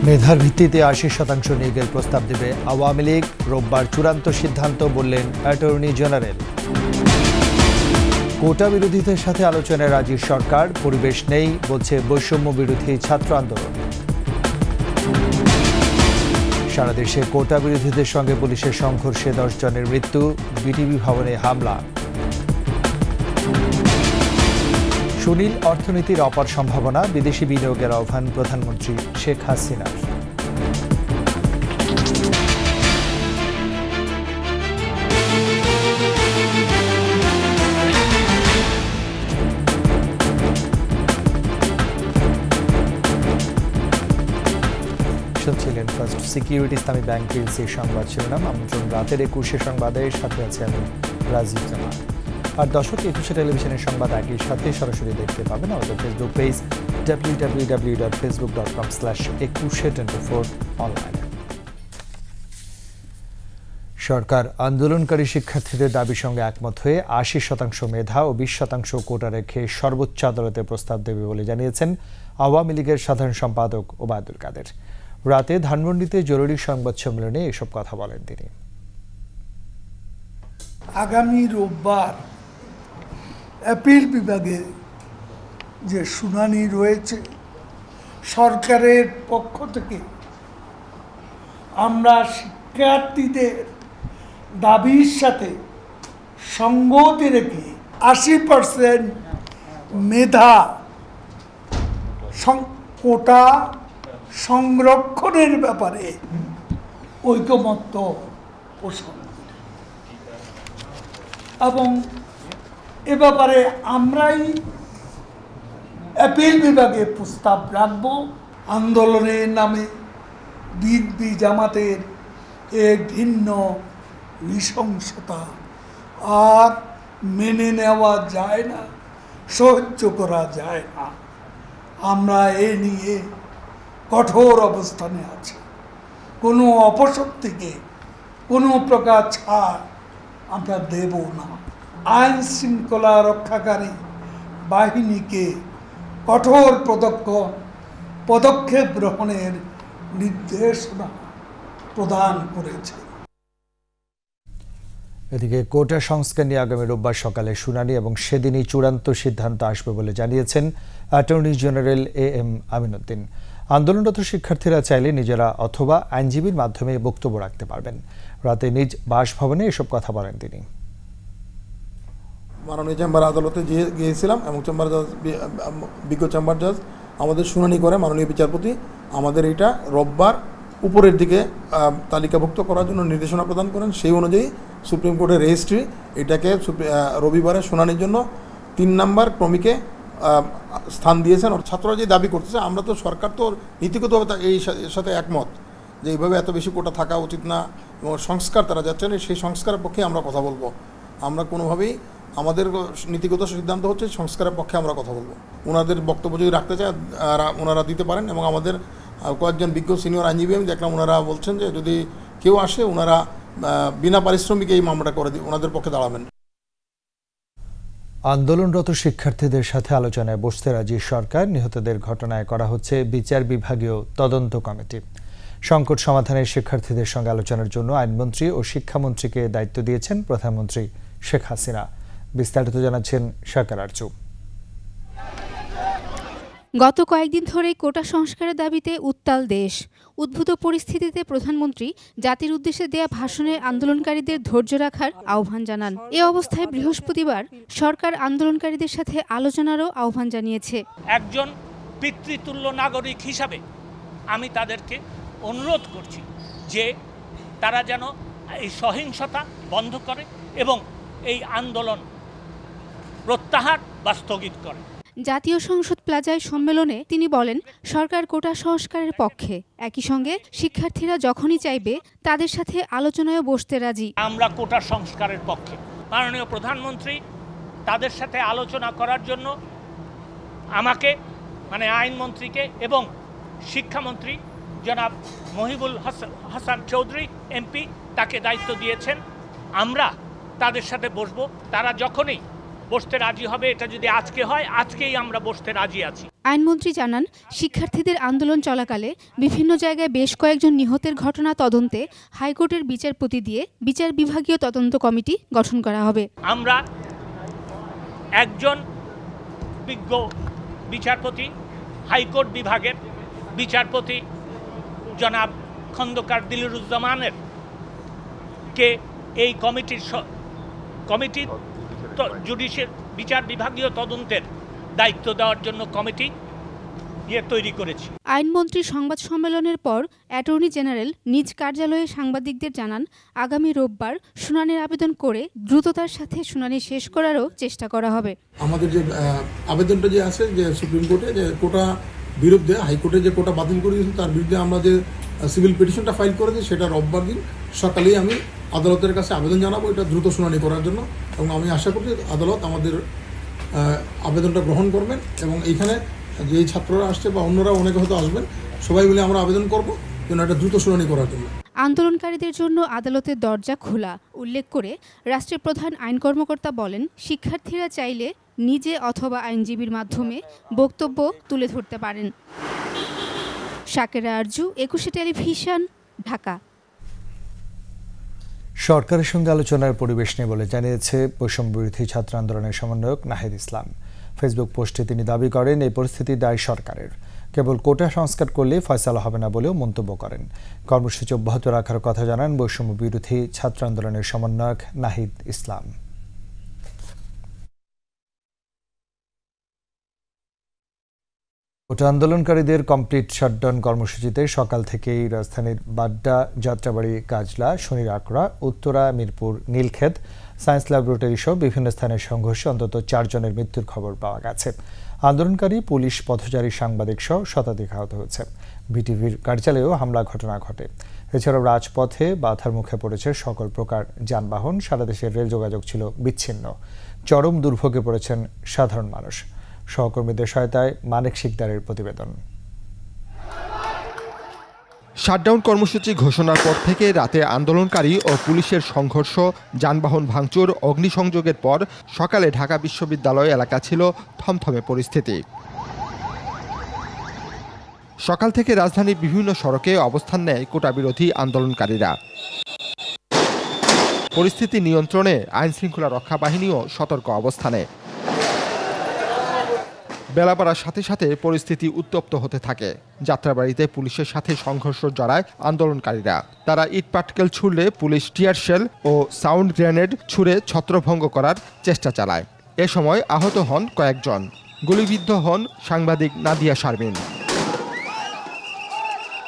মেধার ভিত্তিতে ৮০% নিয়োগের প্রস্তাব দেবে আওয়ামী লীগ, রোববার চূড়ান্ত সিদ্ধান্ত বললেন অ্যাটর্নি জেনারেল। কোটা বিরোধীদের সাথে আলোচনায় রাজি সরকার, পরিবেশ নেই বলছে বৈষম্য বিরোধী ছাত্র আন্দোলন। সারা দেশে কোটা বিরোধীদের সঙ্গে পুলিশের সংঘর্ষে 10 জনের মৃত্যু, বিটিভি ভবনে হামলা। সুনীল অর্থনীতির অপার সম্ভাবনা, বিদেশি বিনিয়োগের আহ্বান প্রধানমন্ত্রী শেখ হাসিনার। শুনছিলেন ফার্স্ট সিকিউরিটি ইসলামী ব্যাংক পিএলসি সংবাদ শিরোনাম। আমন্ত্রণ রাতের 21 সংবাদের সাথে আছে আমি রাজীব জামান। আর দর্শক, 21 টেলিভিশনের সংবাদ একই সাথে সরাসরি দেখতে পাবেন আমাদের ফেসবুক পেজ www.facebook.com/2124 অনলাইনে। সরকার আন্দোলনকারী শিক্ষার্থীদের দাবির সঙ্গে একমত হয়ে ৮০% মেধা ও 20% কোটা রেখে সর্বোচ্চ আদালতে প্রস্তাব দেবে বলে জানিয়েছেন আওয়ামী লীগের সাধারণ সম্পাদক ওবায়দুল কাদের। রাতে ধানমন্ডিতে জরুরি সংবাদ সম্মেলনে এসব কথা বলেন তিনি। আগামী রোববার অ্যাপিল বিভাগে যে শুনানি রয়েছে, সরকারের পক্ষ থেকে আমরা শিক্ষার্থীদের দাবির সাথে সঙ্গতি রেখে ৮০% মেধা কোটা সংরক্ষণের ব্যাপারে ঐকমত্য পোষণ এবং এ ব্যাপারে আমরাই অ্যাপিল বিভাগে প্রস্তাব রাখব। আন্দোলনের নামে বিএনপি জামাতের এক ভিন্ন নৃশংসতা আর মেনে নেওয়া যায় না, সহ্য করা যায় না। আমরা এ নিয়ে কঠোর অবস্থানে আছি। কোনো অপশক্তিকে কোনো প্রকার ছাড় আমরা দেব না। আইন শৃঙ্খলা রক্ষাকারী বাহিনীকে কঠোর পদক্ষেপ গ্রহণের নির্দেশনা প্রদান করেছে। এদিকে কোটা সংস্কার নিয়ে আগামী রোববার সকালে শুনানি এবং সেদিনই চূড়ান্ত সিদ্ধান্ত আসবে বলে জানিয়েছেন অ্যাটর্নি জেনারেল AM আমিনউদ্দিন। আন্দোলনরত শিক্ষার্থীরা চাইলে নিজেরা অথবা আইনজীবীর মাধ্যমে বক্তব্য রাখতে পারবেন। রাতে নিজ বাসভবনে এসব কথা বলেন তিনি। মাননীয় চেম্বার আদালতে গিয়েছিলাম এবং বিজ্ঞ চেম্বার জাজ আমাদের শুনানি করে মাননীয় বিচারপতি আমাদের এটা রোববার উপরের দিকে তালিকাভুক্ত করার জন্য নির্দেশনা প্রদান করেন। সেই অনুযায়ী সুপ্রিম কোর্টের রেজিস্ট্রি এটাকে রবিবারে শুনানির জন্য 3 নম্বর ক্রমিকে স্থান দিয়েছেন। ছাত্ররা যে দাবি করতেছে, আমরা তো সরকার তো নীতিগতভাবে এই সাথে একমত যে এইভাবে এত বেশি কোটা থাকা উচিত না এবং সংস্কার তারা যাচ্ছেন, সেই সংস্কারের পক্ষে আমরা কথা বলবো। আমরা কোনোভাবেই আমাদের নীতিগত সিদ্ধান্ত হচ্ছে সংস্কারের পক্ষে আমরা কথা বলবো। ওনাদের বক্তব্য যদি রাখতে চায় ওনারা দিতে পারেন এবং আমাদের কয়েকজন বিজ্ঞ সিনিয়র আইনজীবী আমি দেখলাম ওনারা বলছেন যে যদি কেউ আসে ওনারা বিনা পারিশ্রমিকে এই মামলাটা করে ওনাদের পক্ষে দাঁড়াবেন। আন্দোলনরত শিক্ষার্থীদের সাথে আলোচনায় বসতে রাজি সরকার। নিহতদের ঘটনায় করা হচ্ছে বিচার বিভাগীয় তদন্ত কমিটি। সংকট সমাধানের শিক্ষার্থীদের সঙ্গে আলোচনার জন্য আইনমন্ত্রী ও শিক্ষামন্ত্রীকে দায়িত্ব দিয়েছেন প্রধানমন্ত্রী শেখ হাসিনা। বিস্তারিত জানাচ্ছেন সরকার আরজু। গত কয়েকদিন ধরে কোটা সংস্কারের দাবিতে উত্তাল দেশ। উদ্ভূত পরিস্থিতিতে প্রধানমন্ত্রী জাতির উদ্দেশ্যে দেয়া ভাষণে আন্দোলনকারীদের ধৈর্য রাখার আহ্বান জানান। এ অবস্থায় বৃহস্পতিবার সরকার আন্দোলনকারীদের সাথে আলোচনারও আহ্বান জানিয়েছে। একজন পিতৃতুল্য নাগরিক হিসাবে আমি তাদেরকে অনুরোধ করছি যে তারা যেন এই সহিংসতা বন্ধ করে এবং এই আন্দোলন প্রত্যাহার বা স্থগিত করে। জাতীয় সংসদ প্লাজায় সম্মেলনে তিনি বলেন, সরকার কোটা সংস্কারের পক্ষে, একই সঙ্গে শিক্ষার্থীরা যখনই চাইবে তাদের সাথে আলোচনায় বসতে রাজি। আমরা কোটা সংস্কারের পক্ষে। মাননীয় প্রধানমন্ত্রী তাদের সাথে আলোচনা করার জন্য আমাকে আইনমন্ত্রীকে এবং শিক্ষামন্ত্রী জনাব মহিবুল হাসান চৌধুরী MP তাকে দায়িত্ব দিয়েছেন। আমরা তাদের সাথে বসবো। তারা যখনই বসতে রাজি হবে, এটা যদি আজকে হয় আজকেই আমরা বসতে রাজি আছি। আইনমন্ত্রী জানান, শিক্ষার্থীদের আন্দোলন চলাকালে বিভিন্ন জায়গায় বেশ কয়েকজন নিহতের ঘটনা তদন্তে হাইকোর্টের বিচারপতি দিয়ে বিচার বিভাগীয় তদন্ত কমিটি গঠন করা হবে। আমরা একজন বিজ্ঞ বিচারপতি, হাইকোর্ট বিভাগের বিচারপতি জনাব খন্দকার দিলরুজ্জামানের কে এই কমিটি জুডিশিয়াল বিচার বিভাগীয় তদন্তের দায়িত্ব দেওয়ার জন্য কমিটি তৈরি করেছি। আইনমন্ত্রী সংবাদ সম্মেলনের পর অ্যাটর্নি জেনারেল নিজ কার্যালয়ে সাংবাদিকদের জানান, আগামী রোববার শুনানির আবেদন করে দ্রুততার সাথে শুনানি শেষ করারও চেষ্টা করা হবে। আমাদের যে আবেদনটা যে আছে যে সুপ্রিম কোর্টে যে কোটা বিরুদ্ধে হাইকোর্টে যে কোটা বাতিল করে দিয়েছে তার বিরুদ্ধে আমরা যে সিভিল পিটিশনটা ফাইল করেছি সেটা রোববার দিন সকালেই আমি আদালতের কাছে আবেদন জানাবো এটা দ্রুত শুনানি করার জন্য, এবং আমি আশা করি আদালত আমাদের আবেদনটা গ্রহণ করবেন এবং এইখানে যে ছাত্ররা আসছে বা অন্যরা অনেকে হয়তো আসবেন, সবাই মিলে আমরা আবেদন করবো যেন এটা দ্রুত শুনানি করার জন্য। আন্দোলনকারীদের জন্য আদালতের দরজা খোলা উল্লেখ করে রাষ্ট্রের প্রধান আইন কর্মকর্তা বলেন, শিক্ষার্থীরা চাইলে নিজে অথবা আইনজীবীর মাধ্যমে বক্তব্য তুলে ধরতে পারেন। শাকেরা আরজু, 21 টেলিভিশন, ঢাকা। সরকারের সঙ্গে আলোচনার পরিবেশ নেই বলে জানিয়েছে বৈষম্য বিরোধী ছাত্র আন্দোলনের সমন্বয়ক নাহিদ ইসলাম। ফেসবুক পোস্টে তিনি দাবি করেন, এই পরিস্থিতি দায় সরকারের, কেবল কোটা সংস্কার করলে ফয়সালা হবে না বলেও মন্তব্য করেন। কর্মসূচি অব্যাহত রাখার কথা জানান বৈষম্য বিরোধী ছাত্র আন্দোলনের সমন্বয়ক নাহিদ ইসলাম। কোটা আন্দোলনকারীদের কমপ্লিট শাটডাউন কর্মসূচিতে সকাল থেকেই রাজধানীর বাড্ডা, যাত্রাবাড়ি, কাজলা, শনির আকড়া, উত্তরা, মিরপুর, নীলক্ষেত, সায়েন্স ল্যাবরেটরি সহ বিভিন্ন স্থানের সংঘর্ষে অন্তত 4 জনের মৃত্যুর খবর পাওয়া গেছে। আন্দোলনকারী, পুলিশ, পথচারী, সাংবাদিক সহ শতাধিক আহত হয়েছে। বিটিভির কার্যালয়েও হামলা ঘটনা ঘটে। এছাড়াও রাজপথে বাধার মুখে পড়েছে সকল প্রকার যানবাহন। সারা দেশের রেল যোগাযোগ ছিল বিচ্ছিন্ন। চরম দুর্ভোগে পড়েছেন সাধারণ মানুষ। সহকর্মীদের সহায়তায় মানিক শিকদারের প্রতিবেদন। শাটডাউন কর্মসূচি ঘোষণার পর থেকে রাতে আন্দোলনকারী ও পুলিশের সংঘর্ষ, যানবাহন ভাঙচুর, অগ্নিসংযোগের পর সকালে ঢাকা বিশ্ববিদ্যালয় এলাকা ছিল থমথমে পরিস্থিতি। সকাল থেকে রাজধানীর বিভিন্ন সড়কে অবস্থান নেয় কোটা বিরোধী আন্দোলনকারীরা। পরিস্থিতি নিয়ন্ত্রণে আইনশৃঙ্খলা রক্ষা বাহিনীও সতর্ক অবস্থানে। বেলা বাড়ার সাথে সাথে পরিস্থিতি উত্তপ্ত হতে থাকে। যাত্রাবাড়িতে পুলিশের সাথে সংঘর্ষ জড়ায় আন্দোলনকারীরা। তারা ইট পাটকেল ছুড়লে পুলিশ টিয়ার শেল ও সাউন্ড গ্রেনেড ছুড়ে ছত্রভঙ্গ করার চেষ্টা চালায়। এ সময় আহত হন কয়েকজন। গুলিবিদ্ধ হন সাংবাদিক নাদিয়া শারমিন।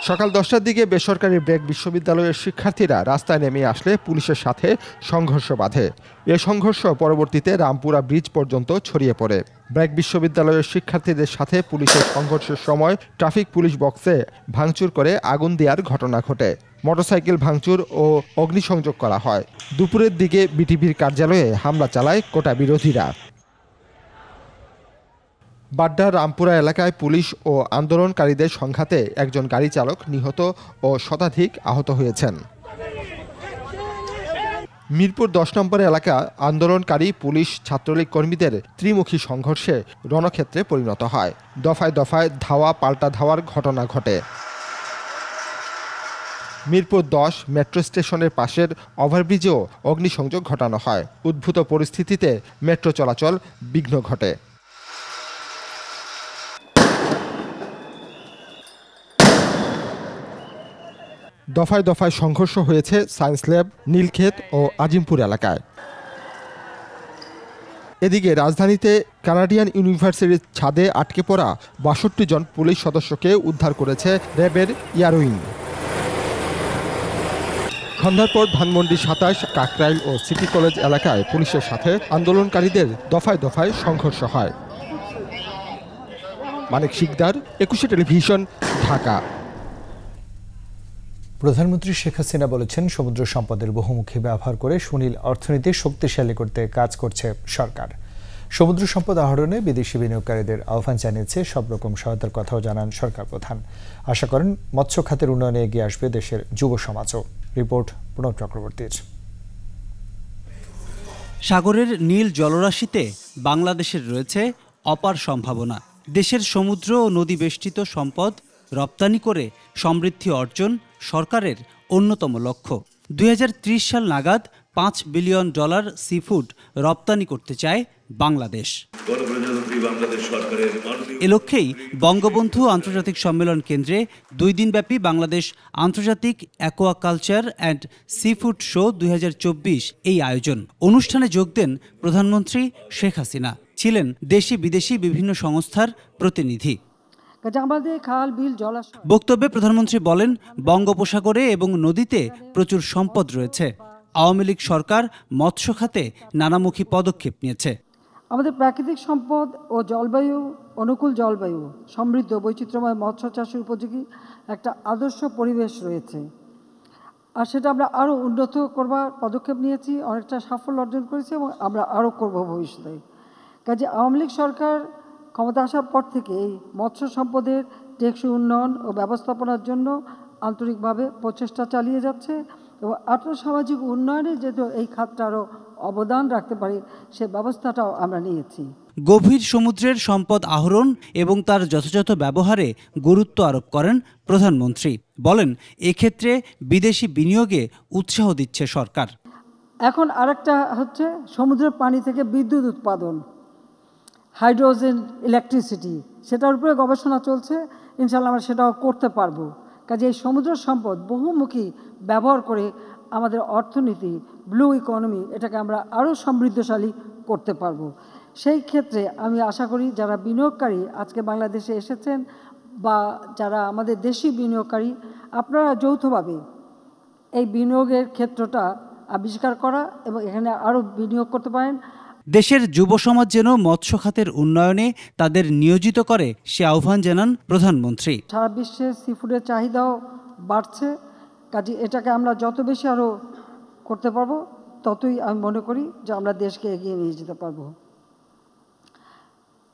সকাল 10টার দিকে বেসরকারি ব্র্যাক বিশ্ববিদ্যালয়ের শিক্ষার্থীরা রাস্তায় নেমে আসলে পুলিশের সাথে সংঘর্ষ বাধে। এ সংঘর্ষ পরবর্তীতে রামপুরা ব্রিজ পর্যন্ত ছড়িয়ে পড়ে। ব্র্যাক বিশ্ববিদ্যালয়ের শিক্ষার্থীদের সাথে পুলিশের সংঘর্ষের সময় ট্রাফিক পুলিশ বক্সে ভাঙচুর করে আগুন দেওয়ার ঘটনা ঘটে। মোটরসাইকেল ভাঙচুর ও অগ্নিসংযোগ করা হয়। দুপুরের দিকে বিটিভির কার্যালয়ে হামলা চালায় কোটা বিরোধীরা। বাড্ডা, রামপুরা এলাকায় পুলিশ ও আন্দোলনকারীদের সংঘাতে একজন গাড়ি চালক নিহত ও শতাধিক আহত হয়েছেন। মিরপুর 10 নম্বর এলাকা আন্দোলনকারী, পুলিশ, ছাত্রলীগ কর্মীদের ত্রিমুখী সংঘর্ষে রণক্ষেত্রে পরিণত হয়। দফায় দফায় ধাওয়া পাল্টা ধাওয়ার ঘটনা ঘটে। মিরপুর 10 মেট্রো স্টেশনের পাশের ওভারব্রিজেও অগ্নিসংযোগ ঘটানো হয়। উদ্ভূত পরিস্থিতিতে মেট্রো চলাচল বিঘ্ন ঘটে। দফায় দফায় সংঘর্ষ হয়েছে সায়েন্স ল্যাব, নীলক্ষেত ও আজিমপুর এলাকায়। এদিকে রাজধানীতে কানাডিয়ান ইউনিভার্সিটির ছাদে আটকে পড়া 62 জন পুলিশ সদস্যকে উদ্ধার করেছে র্যাবের এয়ারউইং। সন্ধ্যার পর ধানমন্ডি 27, কাকরাইল ও সিটি কলেজ এলাকায় পুলিশের সাথে আন্দোলনকারীদের দফায় দফায় সংঘর্ষ হয়। মানিক শিকদার, 21 টেলিভিশন, ঢাকা। প্রধানমন্ত্রী শেখ হাসিনা বলেছেন, সমুদ্র সম্পদের বহুমুখী ব্যবহার করে সুনীল অর্থনীতি শক্তিশালী করতে কাজ করছে সরকার। সমুদ্র সম্পদ আহরণে বিদেশি বিনিয়োগকারীদের আহ্বান জানিয়েছে। সব রকম সহায়তার কথাও জানান সরকার প্রধান। আশা করেন মৎস্য খাতের উন্নয়নে এগিয়ে আসবে দেশের যুব সমাজও। রিপোর্ট প্রণব চক্রবর্তীর। সাগরের নীল জলরাশিতে বাংলাদেশের রয়েছে অপার সম্ভাবনা। দেশের সমুদ্র ও নদী বেষ্টিত সম্পদ রপ্তানি করে সমৃদ্ধি অর্জন সরকারের অন্যতম লক্ষ্য। 2030 সাল নাগাদ $5 বিলিয়ন সিফুড রপ্তানি করতে চায় বাংলাদেশ। এ লক্ষ্যেই বঙ্গবন্ধু আন্তর্জাতিক সম্মেলন কেন্দ্রে 2 দিনব্যাপী বাংলাদেশ আন্তর্জাতিক অ্যাকোয়াকালচার অ্যান্ড সিফুড শো 2024 এই আয়োজন। অনুষ্ঠানে যোগ দেন প্রধানমন্ত্রী শেখ হাসিনা, ছিলেন দেশি বিদেশি বিভিন্ন সংস্থার প্রতিনিধি। বক্তব্যে প্রধানমন্ত্রী বলেন, বঙ্গোপসাগরে এবং নদীতে প্রচুর সম্পদ রয়েছে। আওয়ামী লীগ সরকার মৎস্য খাতে নানামুখী পদক্ষেপ নিয়েছে। আমাদের প্রাকৃতিক সম্পদ ও জলবায়ু অনুকূল জলবায়ু সমৃদ্ধ বৈচিত্র্যময় মৎস্য চাষের উপযোগী একটা আদর্শ পরিবেশ রয়েছে, আর সেটা আমরা আরও উন্নত করবার পদক্ষেপ নিয়েছি, অনেকটা সাফল্য অর্জন করেছি এবং আমরা আরও করব ভবিষ্যতে। কাজে আওয়ামী লীগ সরকার ক্ষমতা আসার পর থেকে এই মৎস্য সম্পদের টেকসই উন্নয়ন ও ব্যবস্থাপনার জন্য আন্তরিকভাবে প্রচেষ্টা চালিয়ে যাচ্ছে এবং আর্থসামাজিক উন্নয়নে যেহেতু এই খাতটা আরও অবদান রাখতে পারে সে ব্যবস্থাটাও আমরা নিয়েছি। গভীর সমুদ্রের সম্পদ আহরণ এবং তার যথাযথ ব্যবহারে গুরুত্ব আরোপ করেন প্রধানমন্ত্রী। বলেন, এক্ষেত্রে বিদেশি বিনিয়োগে উৎসাহ দিচ্ছে সরকার। এখন আরেকটা হচ্ছে সমুদ্রের পানি থেকে বিদ্যুৎ উৎপাদন, হাইড্রোজেন ইলেকট্রিসিটি, সেটার উপরে গবেষণা চলছে। ইনশাআল্লাহ আমরা সেটাও করতে পারবো। কাজে এই সমুদ্র সম্পদ বহুমুখী ব্যবহার করে আমাদের অর্থনীতি, ব্লু ইকোনমি, এটাকে আমরা আরও সমৃদ্ধশালী করতে পারবো। সেই ক্ষেত্রে আমি আশা করি যারা বিনিয়োগকারী আজকে বাংলাদেশে এসেছেন বা যারা আমাদের দেশি বিনিয়োগকারী, আপনারা যৌথভাবে এই বিনিয়োগের ক্ষেত্রটা আবিষ্কার করা এবং এখানে আরও বিনিয়োগ করতে পারেন। দেশের যুব সমাজ যেন মৎস্য খাতের উন্নয়নে তাদের নিয়োজিত করে সে আহ্বান জানান প্রধানমন্ত্রী। সারা বিশ্বে সিফুডের চাহিদাও বাড়ছে, কাজে এটাকে আমরা যত বেশি আরও করতে পারবো ততই আমি মনে করি যে আমরা দেশকে এগিয়ে নিয়ে যেতে পারবো।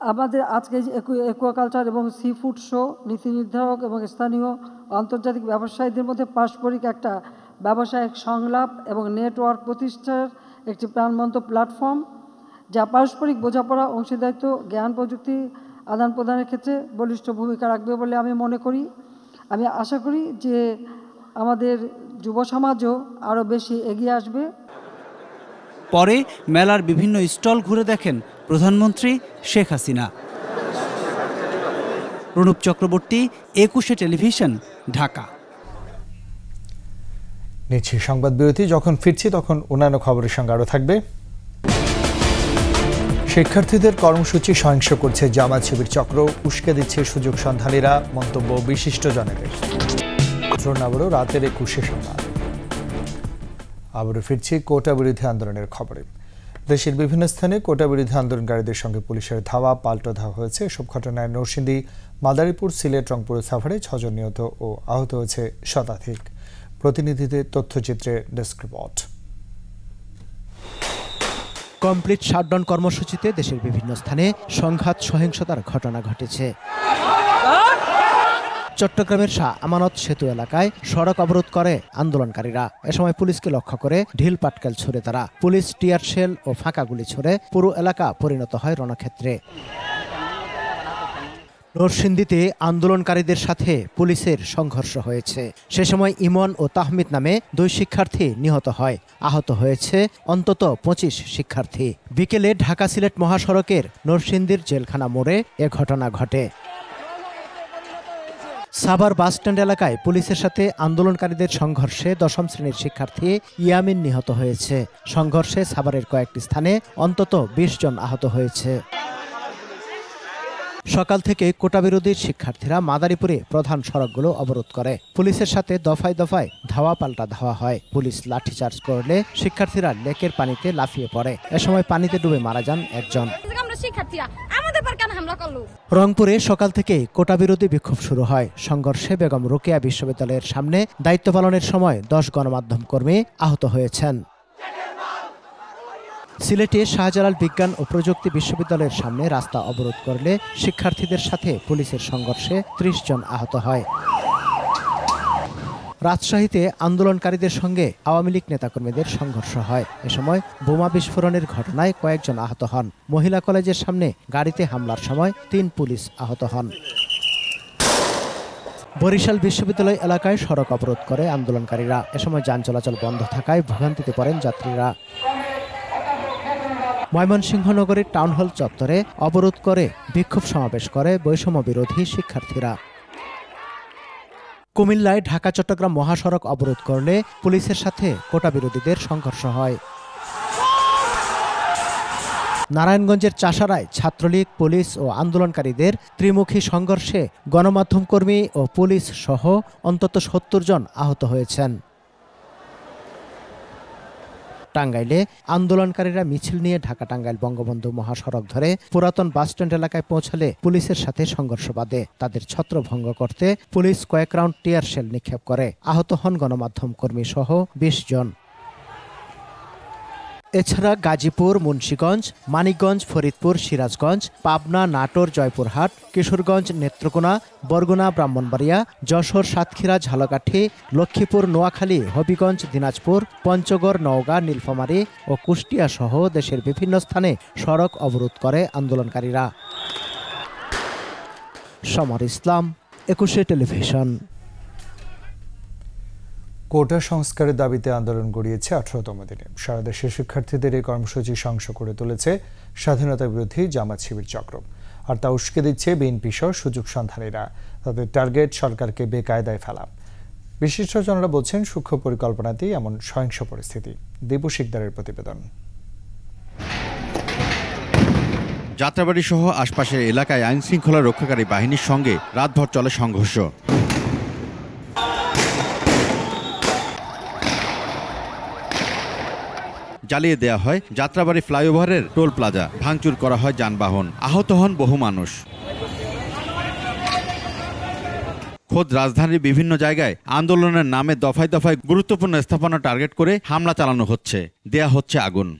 আমাদের আজকে যে অ্যাকোয়াকালচার এবং সি ফুড শো নীতি নির্ধারক এবং স্থানীয় আন্তর্জাতিক ব্যবসায়ীদের মধ্যে পারস্পরিক একটা ব্যবসায়িক সংলাপ এবং নেটওয়ার্ক প্রতিষ্ঠার একটি প্রাণবন্ত প্ল্যাটফর্ম, যা পারস্পরিক বোঝাপড়া, অংশীদারিত্ব, জ্ঞান প্রযুক্তি আদান প্রদানের ক্ষেত্রে বলিষ্ঠ ভূমিকা রাখবে বলে আমি মনে করি। আমি আশা করি যে আমাদের যুব সমাজও আরও বেশি এগিয়ে আসবে। পরে মেলার বিভিন্ন স্টল ঘুরে দেখেন প্রধানমন্ত্রী শেখ হাসিনা। প্রণব চক্রবর্তী, 21 টেলিভিশন, ঢাকা। নিচ্ছি সংবাদ বিরতি। যখন ফিরছি তখন অন্যান্য খবরের সঙ্গে আরও থাকবে। শিক্ষার্থীদের কর্মসূচি সহিংস করছে জামায়াত শিবির চক্র, উস্কে দিচ্ছে সুযোগ সন্ধানীরা, মন্তব্য বিশিষ্টজনেদের। আবারও রাতের 21 সংবাদ। আবারও ফিরছি কোটা বিরোধী আন্দোলনের খবরে। দেশের বিভিন্ন স্থানে কোটা বিরোধী আন্দোলনকারীদের সঙ্গে পুলিশের ধাওয়া পাল্টা ধাওয়া হয়েছে। এসব ঘটনায় নরসিংদী, মাদারীপুর, সিলেট, রংপুর সাভারে 6 জন নিহত ও আহত হয়েছে শতাধিক। প্রতিনিধিদের তথ্যচিত্রে ডেস্ক রিপোর্ট। কমপ্লিট শাটডাউন কর্মসূচিতে দেশের বিভিন্ন স্থানে সংঘাত সহিংসতার ঘটনা ঘটেছে। চট্টগ্রামের শাহ আমানত সেতু এলাকায় সড়ক অবরোধ করে আন্দোলনকারীরা। এ সময় পুলিশকে লক্ষ্য করে ঢিল পাটকেল ছুড়ে তারা। পুলিশ টিয়ার শেল ও ফাঁকা গুলি ছুড়ে পুরো এলাকা পরিণত হয় রণক্ষেত্রে। নরসিংদীতে আন্দোলনকারীদের সাথে পুলিশের সংঘর্ষ হয়েছে। সে সময় ইমন ও তাহমিদ নামে 2 শিক্ষার্থী নিহত হয়। আহত হয়েছে অন্তত 25 শিক্ষার্থী। বিকেলে ঢাকা সিলেট মহাসড়কের নরসিংদীর জেলখানা মোড়ে এ ঘটনা ঘটে। সাভার বাসস্ট্যান্ড এলাকায় পুলিশের সাথে আন্দোলনকারীদের সংঘর্ষে 10ম শ্রেণীর শিক্ষার্থী ইয়ামিন নিহত হয়েছে। সংঘর্ষে সাভারের কয়েকটি স্থানে অন্তত 20 জন আহত হয়েছে। সকাল থেকে কোটাবিরোধী শিক্ষার্থীরা মাদারীপুরে প্রধান সড়কগুলো অবরোধ করে। পুলিশের সাথে দফায় দফায় ধাওয়া পাল্টা ধাওয়া হয়। পুলিশ লাঠিচার্জ করলে শিক্ষার্থীরা লেকের পানিতে লাফিয়ে পড়ে। এ সময় পানিতে ডুবে মারা যান একজন। রংপুরে সকাল থেকে কোটাবিরোধী বিক্ষোভ শুরু হয়। সংঘর্ষে বেগম রোকেয়া বিশ্ববিদ্যালয়ের সামনে দায়িত্ব পালনের সময় 10 গণমাধ্যম কর্মী আহত হয়েছেন। সিলেটে শাহজালাল বিজ্ঞান ও প্রযুক্তি বিশ্ববিদ্যালয়ের সামনে রাস্তা অবরোধ করলে শিক্ষার্থীদের সাথে পুলিশের সংঘর্ষে 30 জন আহত হয়। রাজশাহীতে আন্দোলনকারীদের সঙ্গে আওয়ামী লীগ নেতাকর্মীদের সংঘর্ষ হয়। এ সময় বোমা বিস্ফোরণের ঘটনায় কয়েকজন আহত হন। মহিলা কলেজের সামনে গাড়িতে হামলার সময় 3 পুলিশ আহত হন। বরিশাল বিশ্ববিদ্যালয় এলাকায় সড়ক অবরোধ করে আন্দোলনকারীরা। এ সময় যান চলাচল বন্ধ থাকায় ভোগান্তিতে পড়েন যাত্রীরা। ময়মনসিংহ নগরীর টাউন হল চত্বরে অবরোধ করে বিক্ষোভ সমাবেশ করে বৈষম্য বিরোধী শিক্ষার্থীরা। কুমিল্লায় ঢাকা চট্টগ্রাম মহাসড়ক অবরোধ করলে পুলিশের সাথে কোটা বিরোধীদের সংঘর্ষ হয়। নারায়ণগঞ্জের চাষারায় ছাত্রলীগ, পুলিশ ও আন্দোলনকারীদের ত্রিমুখী সংঘর্ষে গণমাধ্যম কর্মী ও পুলিশ সহ অন্তত 70 জন আহত হয়েছেন। টাঙ্গাইলে আন্দোলনকারীরা মিছিল নিয়ে ঢাকা টাঙ্গাইল বঙ্গবন্ধু মহাসড়ক ধরে পুরাতন বাসস্ট্যান্ড এলাকায় পৌঁছালে পুলিশের সাথে সংঘর্ষ বাধে। তাদের ছত্রভঙ্গ করতে পুলিশ কয়েক রাউন্ড টিয়ার শেল নিক্ষেপ করে। আহত হন গণমাধ্যম কর্মী সহ 20 জন। এছাড়া গাজীপুর, মুন্সিগঞ্জ, মানিকগঞ্জ, ফরিদপুর, সিরাজগঞ্জ, পাবনা, নাটোর, জয়পুরহাট, কিশোরগঞ্জ, নেত্রকোনা, বরগুনা, ব্রাহ্মণবাড়িয়া, যশোর, সাতক্ষীরা, ঝালকাঠি, লক্ষ্মীপুর, নোয়াখালী, হবিগঞ্জ, দিনাজপুর, পঞ্চগড়, নওগাঁ, নীলফামারী ও কুষ্টিয়া সহ দেশের বিভিন্ন স্থানে সড়ক অবরোধ করে আন্দোলনকারীরা। সমর ইসলাম, 21 টেলিভিশন। কোটা সংস্কারের দাবিতে আন্দোলন গড়িয়েছে 18তম দিনে। সারা দেশে শিক্ষার্থীদের এই কর্মসূচি সহিংস করে তুলেছে স্বাধীনতা বিরোধী জামাত শিবির চক্র। আর তা উস্কে দিচ্ছে বিএনপি সহ সুযোগ সন্ধানীরা। তাদের টার্গেট সরকারকে বেকায়দায় ফেলা। বিশিষ্টজনরা বলছেন সূক্ষ্ম পরিকল্পনাতেই এমন সহিংস পরিস্থিতি। দীপু শিকদারের প্রতিবেদন। যাত্রাবাড়ি সহ আশপাশের এলাকায় আইন শৃঙ্খলা রক্ষাকারী বাহিনীর সঙ্গে রাতভর চলে সংঘর্ষ। জ্বালিয়ে দেয়া হয় যাত্রাবাড়ি ফ্লাইওভারের টোল প্লাজা, ভাঙচুর করা হয় যানবাহন, আহত হন বহু মানুষ। খোদ রাজধানীর বিভিন্ন জায়গায় আন্দোলনের নামে দফায় দফায় গুরুত্বপূর্ণ স্থাপনা টার্গেট করে হামলা চালানো হচ্ছে, দেয়া হচ্ছে আগুন।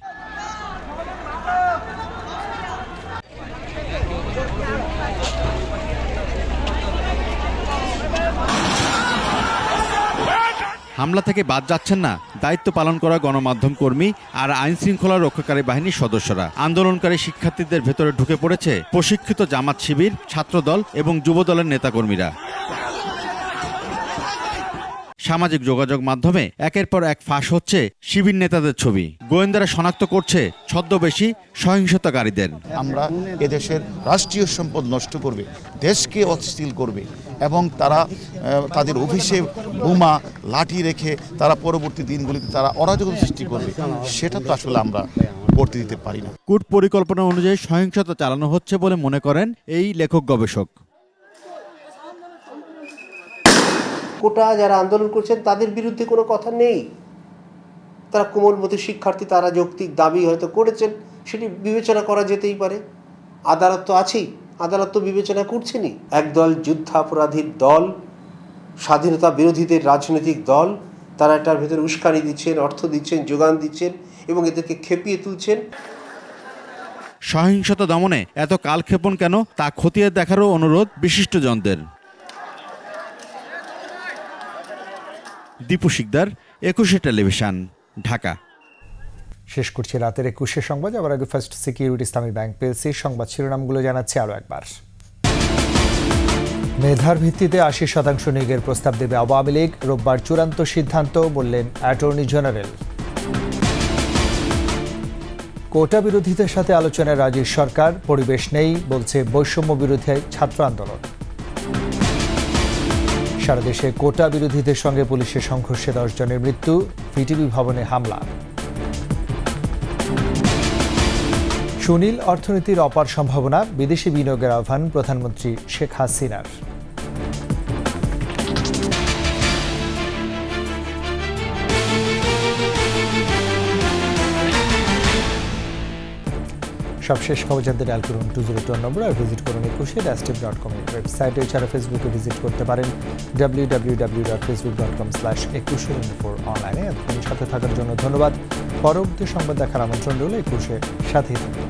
হামলা থেকে বাদ যাচ্ছেন না দায়িত্ব পালন করা গণমাধ্যম কর্মী আর আইন শৃঙ্খলা রক্ষাকারী বাহিনীর সদস্যরা। আন্দোলনকারী শিক্ষার্থীদের ভেতরে ঢুকে পড়েছে প্রশিক্ষিত জামাত শিবির, ছাত্রদল এবং যুবদলের নেতাকর্মীরা। সামাজিক যোগাযোগ মাধ্যমে একের পর এক ফাঁস হচ্ছে শিবির নেতাদের ছবি। গোয়েন্দারা শনাক্ত করছে ছদ্মবেশী সহিংসতাকারীদের। আমরা এদেশের রাষ্ট্রীয় সম্পদ নষ্ট করবে, দেশকে অস্থির করবে এবং তারা তাদের অফিসে বোমা লাঠি রেখে তারা পরবর্তী দিনগুলিতে তারা অরাজকতা সৃষ্টি করবে, সেটা তো আসলে আমরা করতে দিতে পারি না। কূট পরিকল্পনা অনুযায়ী সহিংসতা চালানো হচ্ছে বলে মনে করেন এই লেখক গবেষক। কোটা যারা আন্দোলন করছেন তাদের বিরুদ্ধে কোনো কথা নেই। তারা কোমলমতি শিক্ষার্থী, তারা যৌক্তিক দাবি হয়তো করেছেন, সেটি বিবেচনা করা যেতেই পারে। আদালত তো আছেই, আদালত তো বিবেচনা করছেনই। একদল যুদ্ধাপরাধীর দল, স্বাধীনতা বিরোধীদের রাজনৈতিক দল, তারা এটার ভেতরে উস্কানি দিচ্ছেন, অর্থ দিচ্ছেন, যোগান দিচ্ছেন এবং এদেরকে খেপিয়ে তুলছেন। সহিংসতা দমনে এত কালক্ষেপণ কেন তা খতিয়ে দেখারও অনুরোধ বিশিষ্টজনদের। দীপু শিকদার, 21 টেলিভিশন, ঢাকা। শেষ করছি রাতের 21 সংবাদ। আবার আগে ফার্স্ট সিকিউরিটি ইসলামী ব্যাংক পেয়েছি। সংবাদ শিরোনামগুলো জানাচ্ছি আরও একবার। মেধার ভিত্তিতে 80% নিয়োগের প্রস্তাব দেবে আওয়ামী লীগ, রোববার চূড়ান্ত সিদ্ধান্ত, বললেন অ্যাটর্নি জেনারেল। কোটা বিরোধীদের সাথে আলোচনায় রাজি সরকার, পরিবেশ নেই বলছে বৈষম্য বিরোধী ছাত্র আন্দোলন। সারা দেশে কোটা বিরোধীদের সঙ্গে পুলিশের সংঘর্ষে 10 জনের মৃত্যু, ভিটিভি ভবনে হামলা। সুনীল অর্থনীতির অপার সম্ভাবনা, বিদেশি বিনিয়োগের আহ্বান প্রধানমন্ত্রী শেখ হাসিনার। সবশেষ খবর জানতে ডায়াল করুন 202 নম্বর আর ভিজিট করুন 21.com ওয়েবসাইটে। এছাড়া ফেসবুকে ভিজিট করতে পারেন www.facebook.com/21info অনলাইনে। এতক্ষণ সাথে থাকার জন্য ধন্যবাদ। পরবর্তী সংবাদ দেখার আমন্ত্রণ রইল। 21 সাথেই থাকুন।